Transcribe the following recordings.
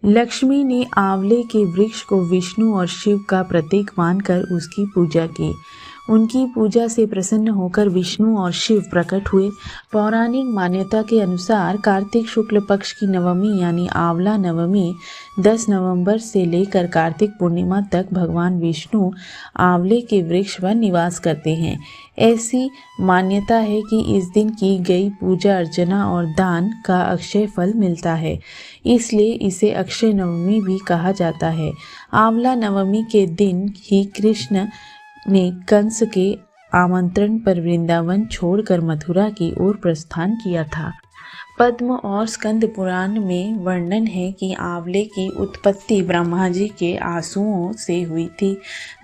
लक्ष्मी ने आंवले के वृक्ष को विष्णु और शिव का प्रतीक मानकर उसकी पूजा की। उनकी पूजा से प्रसन्न होकर विष्णु और शिव प्रकट हुए। पौराणिक मान्यता के अनुसार कार्तिक शुक्ल पक्ष की नवमी यानी आंवला नवमी 10 नवंबर से लेकर कार्तिक पूर्णिमा तक भगवान विष्णु आंवले के वृक्ष पर निवास करते हैं। ऐसी मान्यता है कि इस दिन की गई पूजा अर्चना और दान का अक्षय फल मिलता है, इसलिए इसे अक्षय नवमी भी कहा जाता है। आंवला नवमी के दिन ही कृष्ण ने कंस के आमंत्रण पर वृंदावन छोड़कर मथुरा की ओर प्रस्थान किया था। पद्म और स्कंद पुराण में वर्णन है कि आंवले की उत्पत्ति ब्रह्मा जी के आंसुओं से हुई थी,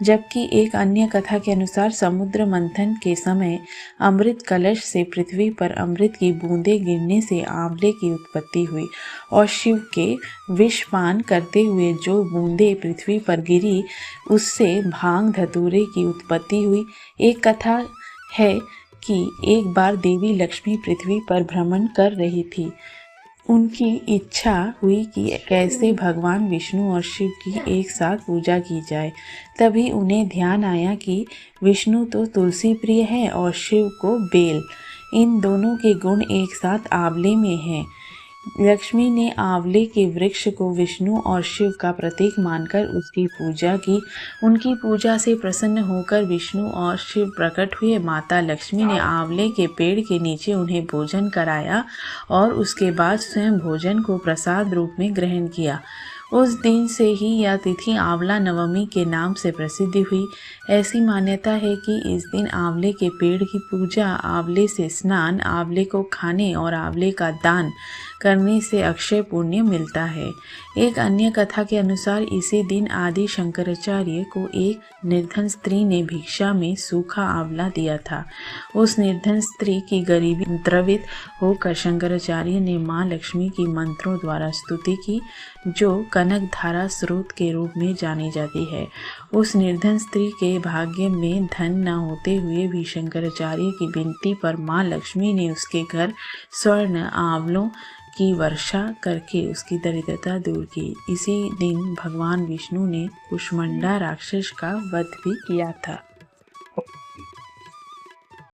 जबकि एक अन्य कथा के अनुसार समुद्र मंथन के समय अमृत कलश से पृथ्वी पर अमृत की बूंदें गिरने से आंवले की उत्पत्ति हुई और शिव के विषपान करते हुए जो बूंदें पृथ्वी पर गिरी उससे भांग धतूरे की उत्पत्ति हुई। एक कथा है कि एक बार देवी लक्ष्मी पृथ्वी पर भ्रमण कर रही थी। उनकी इच्छा हुई कि कैसे भगवान विष्णु और शिव की एक साथ पूजा की जाए। तभी उन्हें ध्यान आया कि विष्णु तो तुलसी प्रिय है और शिव को बेल, इन दोनों के गुण एक साथ आंवले में हैं। लक्ष्मी ने आंवले के वृक्ष को विष्णु और शिव का प्रतीक मानकर उसकी पूजा की। उनकी पूजा से प्रसन्न होकर विष्णु और शिव प्रकट हुए। माता लक्ष्मी ने आंवले के पेड़ के नीचे उन्हें भोजन कराया और उसके बाद स्वयं भोजन को प्रसाद रूप में ग्रहण किया। उस दिन से ही यह तिथि आंवला नवमी के नाम से प्रसिद्ध हुई। ऐसी मान्यता है कि इस दिन आंवले के पेड़ की पूजा, आंवले से स्नान, आंवले को खाने और आंवले का दान करने से अक्षय पुण्य मिलता है। एक अन्य कथा के अनुसार इसी दिन आदि शंकराचार्य को एक निर्धन स्त्री ने भिक्षा में सूखा आंवला दिया था। उस निर्धन स्त्री की गरीबी द्रवित होकर शंकराचार्य ने मां लक्ष्मी की मंत्रों द्वारा स्तुति की, जो कनक धारा स्रोत के रूप में जानी जाती है। उस निर्धन स्त्री के भाग्य में धन न होते हुए भी शंकराचार्य की विनती पर मां लक्ष्मी ने उसके घर स्वर्ण आंवलों की वर्षा करके उसकी दरिद्रता दूर की। इसी दिन भगवान विष्णु ने कुष्मांडा राक्षस का वध भी किया था।